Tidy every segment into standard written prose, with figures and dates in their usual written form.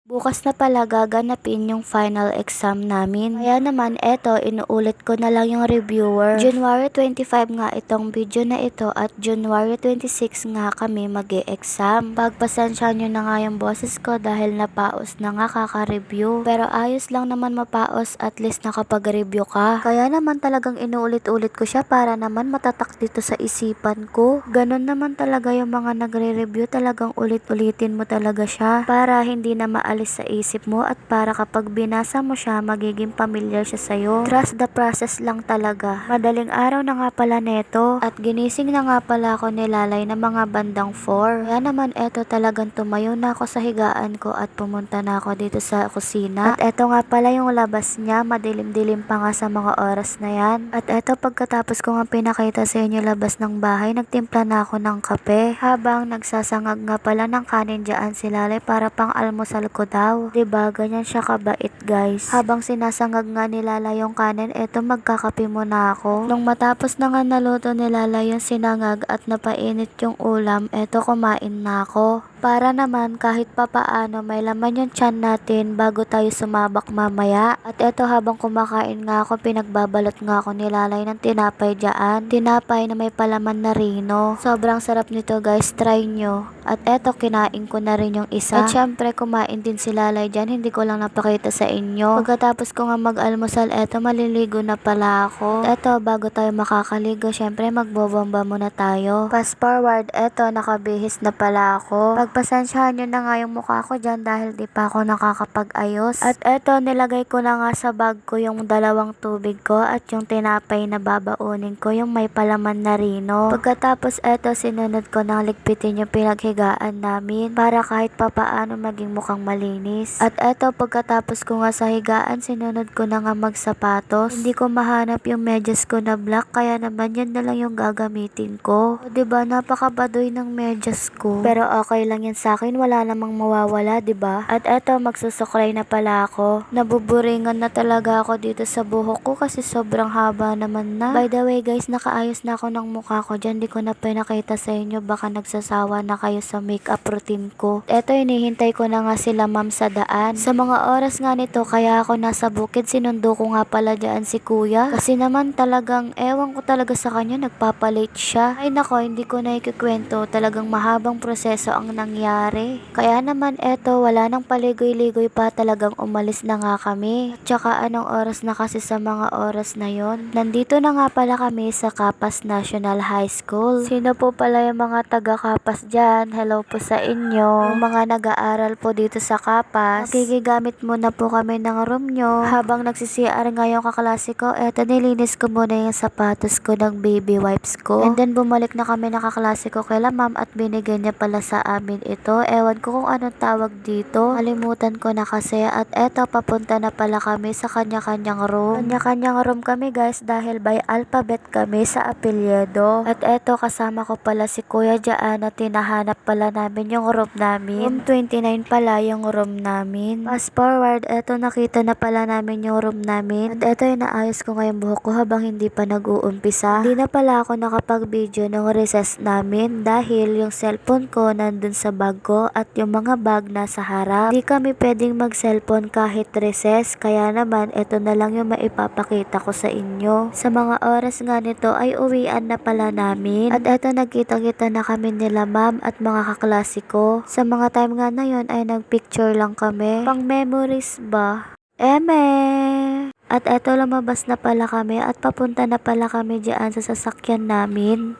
Bukas na pala gaganapin yung final exam namin. Kaya naman eto, inuulit ko na lang yung reviewer. January 25 nga itong video na ito at January 26 nga kami mag-e-exam. Pagpasensya nyo na nga yung boses ko dahil napaos na nga kaka-review. Pero ayos lang naman mapaos, at least nakapag-review ka. Kaya naman talagang inuulit-ulit ko siya para naman matatak dito sa isipan ko. Ganon naman talaga yung mga nagre-review, talagang ulit-ulitin mo talaga siya para hindi na maalis sa isip mo at para kapag binasa mo siya magiging familiar siya sa'yo. Trust the process lang talaga. Madaling araw na nga pala neto at ginising na nga pala ako ni Lalay na mga bandang 4. Kaya naman eto, talagang tumayo na ako sa higaan ko at pumunta na ako dito sa kusina. At eto nga pala yung labas niya, madilim-dilim pa nga sa mga oras na yan. At eto, pagkatapos ko nga pinakita sa inyo labas ng bahay, nagtimpla na ako ng kape habang nagsasangag nga pala ng kanin dyan si Lalay para pang almusal ko daw. Diba, ganyan siya kabait guys. Habang sinasangag nga ni Lala yung kanin, eto magkakape muna ako. Nung matapos na nga naluto ni Lala yung sinangag at napainit yung ulam, eto kumain na ako. Para naman kahit papaano may laman yung tiyan natin bago tayo sumabak mamaya. At eto, habang kumakain nga ako, pinagbabalot nga ako ni Lalay ng tinapay dyan. Tinapay na may palaman na rino. Sobrang sarap nito guys, try nyo. At eto, kinain ko na rin yung isa. At syempre kumain din si Lalay dyan, hindi ko lang napakita sa inyo. Pagkatapos ko nga mag-almusal, eto maliligo na pala ako. At eto, bago tayo makakaligo, syempre magbobomba muna tayo. Fast forward, eto nakabihis na pala ako. Pagpasensyahan nyo na nga yung mukha ko dyan dahil di pa ako nakakapag-ayos. At eto, nilagay ko na nga sa bag ko yung dalawang tubig ko at yung tinapay na babaunin ko, yung may palaman na rino. Pagkatapos eto, sinunod ko nang ligpitin yung pinaghigaan namin para kahit papaano maging mukhang malinis. At eto, pagkatapos ko nga sa higaan, sinunod ko na nga magsapatos. Hindi ko mahanap yung medyas ko na black, kaya naman yan na lang yung gagamitin ko. O diba, napakabadoy ng medyas ko. Pero okay lang yan sa akin, wala namang mawawala, diba? At eto, magsusuklay na pala ako. Nabuburingan na talaga ako dito sa buhok ko kasi sobrang haba naman na. By the way guys, nakaayos na ako ng mukha ko dyan. Di ko na pinakita sa inyo, baka nagsasawa na kayo sa makeup routine ko. Eto, hinihintay ko na nga sila ma'am sa daan. Sa mga oras nga nito, kaya ako nasa bukid, sinundo ko nga pala dyan si kuya. Kasi naman talagang, ewan ko talaga sa kanya, nagpapalate siya. Ay nako, hindi ko na ikikwento. Talagang mahabang proseso ang nangyari. Kaya naman eto, wala nang paligoy-ligoy pa, talagang umalis na nga kami. At saka anong oras na kasi sa mga oras na yon? Nandito na nga pala kami sa Capas National High School. Sino po pala yung mga taga Capas dyan? Hello po sa inyo. Yung mga nag-aaral po dito sa Capas, makikigamit muna po kami ng room nyo. Habang nagsisiar nga yung kaklase ko, eto, nilinis ko muna yung sapatos ko ng baby wipes ko. And then bumalik na kami ng kaklase ko kay ma'am at binigyan niya pala sa amin ito. Ewan ko kung anong tawag dito. Kalimutan ko na kasi. At eto, papunta na pala kami sa kanya-kanyang room. Kanya-kanyang room kami guys dahil by alphabet kami sa apelyido. At eto, kasama ko pala si kuya dyan at tinahanap pala namin yung room namin. Room 29 pala yung room namin. Fast forward, eto, nakita na pala namin yung room namin. At eto, inaayos ko ngayong buhok ko habang hindi pa nag-uumpisa. Hindi na pala ako nakapag-video ng recess namin dahil yung cellphone ko nandun sa bag ko at yung mga bag nasa harap. Di kami pwedeng mag-cellphone kahit recess, kaya naman eto na lang yung maipapakita ko sa inyo. Sa mga oras nga nito ay uwian na pala namin. At eto, nagkita-kita na kami nila ma'am at mga kaklase ko. Sa mga time nga na yon ay nagpicture lang kami. Pang memories ba? Eme! At eto, lumabas na pala kami at papunta na pala kami dyan sa sasakyan namin.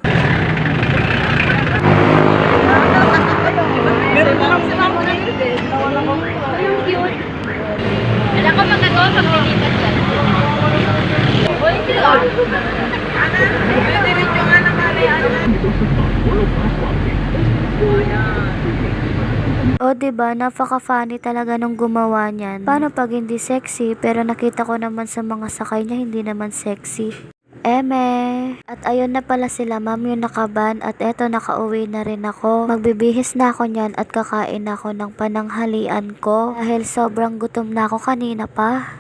Wala ko magagawa pag nilipat yan. Uy, sila. Diretso nga naman yan. O diba, napaka-funny talaga nung gumawa niyan. Paano pag hindi sexy, pero nakita ko naman sa mga sakay niya hindi naman sexy. Eme! At ayun na pala sila ma'am yung nakaban at eto, nakauwi na rin ako. Magbibihis na ako niyan at kakain ako ng pananghalian ko dahil sobrang gutom na ako kanina pa.